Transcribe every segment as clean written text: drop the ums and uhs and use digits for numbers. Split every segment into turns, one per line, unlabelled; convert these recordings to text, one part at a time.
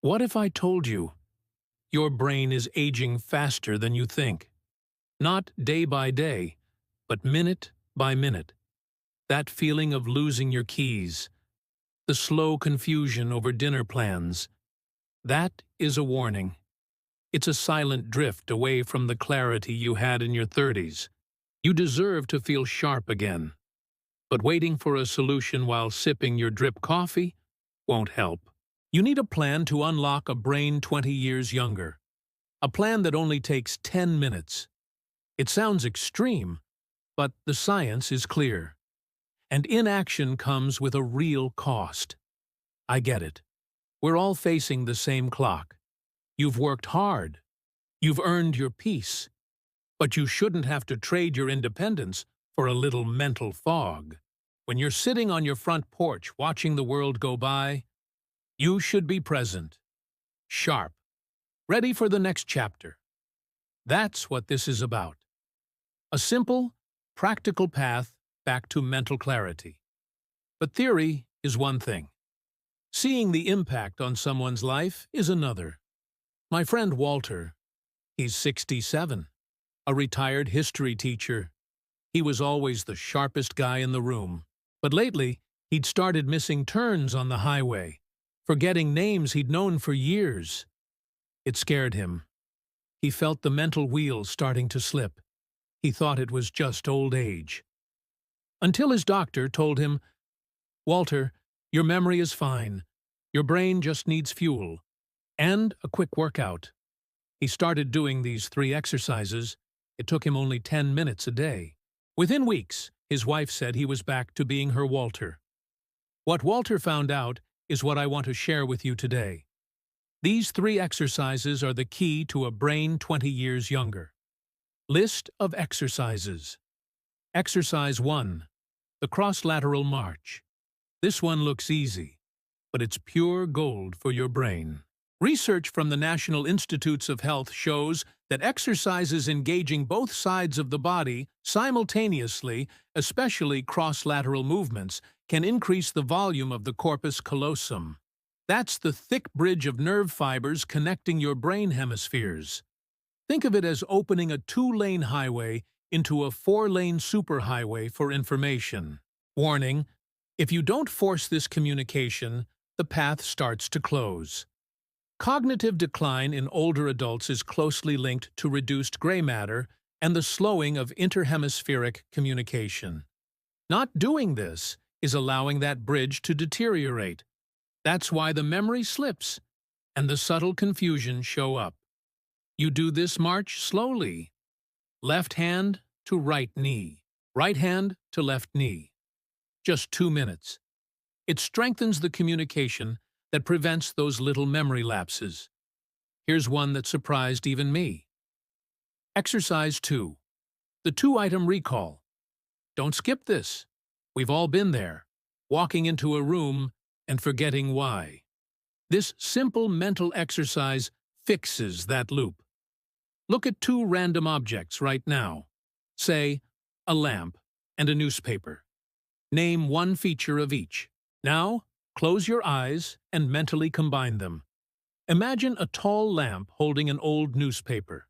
What if I told you your brain is aging faster than you think? Not day by day, but minute by minute. That feeling of losing your keys, the slow confusion over dinner plans, that is a warning. It's a silent drift away from the clarity you had in your 30s. You deserve to feel sharp again. But waiting for a solution while sipping your drip coffee won't help. You need a plan to unlock a brain 20 years younger. A plan that only takes 10 minutes. It sounds extreme, but the science is clear. And inaction comes with a real cost. I get it. We're all facing the same clock. You've worked hard. You've earned your peace. But you shouldn't have to trade your independence for a little mental fog. When you're sitting on your front porch watching the world go by, you should be present, sharp, ready for the next chapter. That's what this is about. A simple, practical path back to mental clarity. But theory is one thing. Seeing the impact on someone's life is another. My friend Walter, he's 67, a retired history teacher. He was always the sharpest guy in the room. But lately, he'd started missing turns on the highway, forgetting names he'd known for years. It scared him. He felt the mental wheels starting to slip. He thought it was just old age. Until his doctor told him, "Walter, your memory is fine. Your brain just needs fuel. And a quick workout." He started doing these 3 exercises. It took him only 10 minutes a day. Within weeks, his wife said he was back to being her Walter. What Walter found out is what I want to share with you today. These 3 exercises are the key to a brain 20 years younger. List of exercises. Exercise 1. The Cross-Lateral March. This one looks easy, but it's pure gold for your brain. Research from the National Institutes of Health shows that exercises engaging both sides of the body simultaneously, especially cross-lateral movements, can increase the volume of the corpus callosum. That's the thick bridge of nerve fibers connecting your brain hemispheres. Think of it as opening a 2-lane highway into a 4-lane superhighway for information. Warning: if you don't force this communication, the path starts to close. Cognitive decline in older adults is closely linked to reduced gray matter and the slowing of inter-hemispheric communication. Not doing this is allowing that bridge to deteriorate. That's why the memory slips and the subtle confusion show up. You do this march slowly. Left hand to right knee, right hand to left knee. Just 2 minutes. It strengthens the communication that prevents those little memory lapses. Here's one that surprised even me. Exercise 2. The 2-item recall. Don't skip this. We've all been there, walking into a room and forgetting why. This simple mental exercise fixes that loop. Look at 2 random objects right now. Say, a lamp and a newspaper. Name one feature of each. Now, close your eyes and mentally combine them. Imagine a tall lamp holding an old newspaper.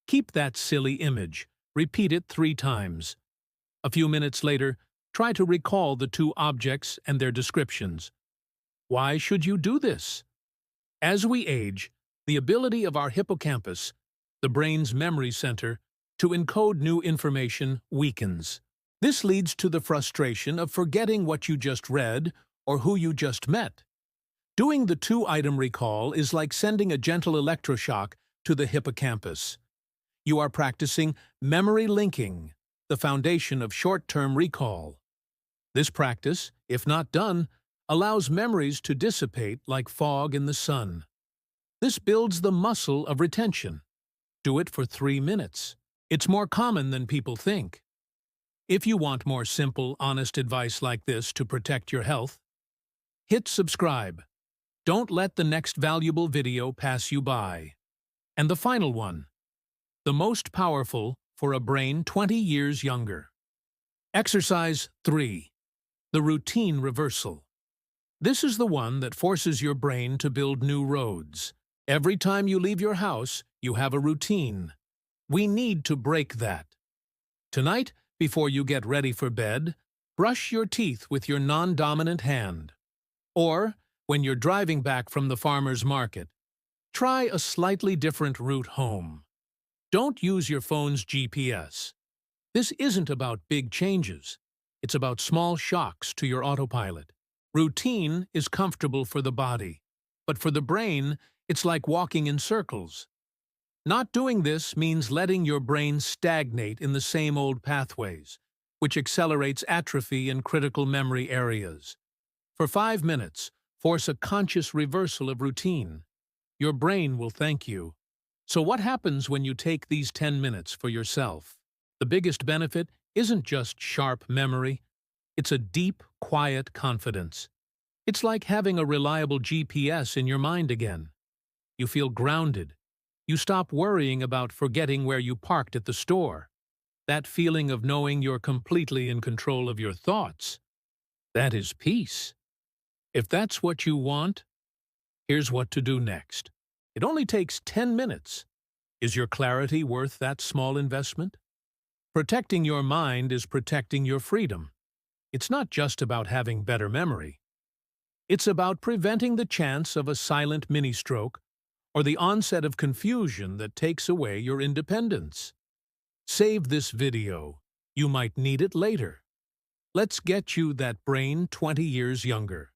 Keep that silly image. Repeat it 3 times. A few minutes later, try to recall the 2 objects and their descriptions. Why should you do this? As we age, the ability of our hippocampus, the brain's memory center, to encode new information weakens. This leads to the frustration of forgetting what you just read or who you just met. Doing the 2-item recall is like sending a gentle electroshock to the hippocampus. You are practicing memory linking, the foundation of short-term recall. This practice, if not done, allows memories to dissipate like fog in the sun. This builds the muscle of retention. Do it for 3 minutes. It's more common than people think. If you want more simple, honest advice like this to protect your health, hit subscribe. Don't let the next valuable video pass you by. And the final one, the most powerful for a brain 20 years younger. Exercise 3. The routine reversal. This is the one that forces your brain to build new roads. Every time you leave your house, you have a routine. We need to break that. Tonight, before you get ready for bed, brush your teeth with your non-dominant hand. Or, when you're driving back from the farmer's market, try a slightly different route home. Don't use your phone's GPS. This isn't about big changes. It's about small shocks to your autopilot. Routine is comfortable for the body, but for the brain, it's like walking in circles. Not doing this means letting your brain stagnate in the same old pathways, which accelerates atrophy in critical memory areas. For 5 minutes, force a conscious reversal of routine. Your brain will thank you. So what happens when you take these 10 minutes for yourself? The biggest benefit isn't just sharp memory. It's a deep, quiet confidence. It's like having a reliable GPS in your mind again. You feel grounded. You stop worrying about forgetting where you parked at the store. That feeling of knowing you're completely in control of your thoughts, that is peace. If that's what you want, here's what to do next. It only takes 10 minutes. Is your clarity worth that small investment? Protecting your mind is protecting your freedom. It's not just about having better memory. It's about preventing the chance of a silent mini-stroke or the onset of confusion that takes away your independence. Save this video. You might need it later. Let's get you that brain 20 years younger.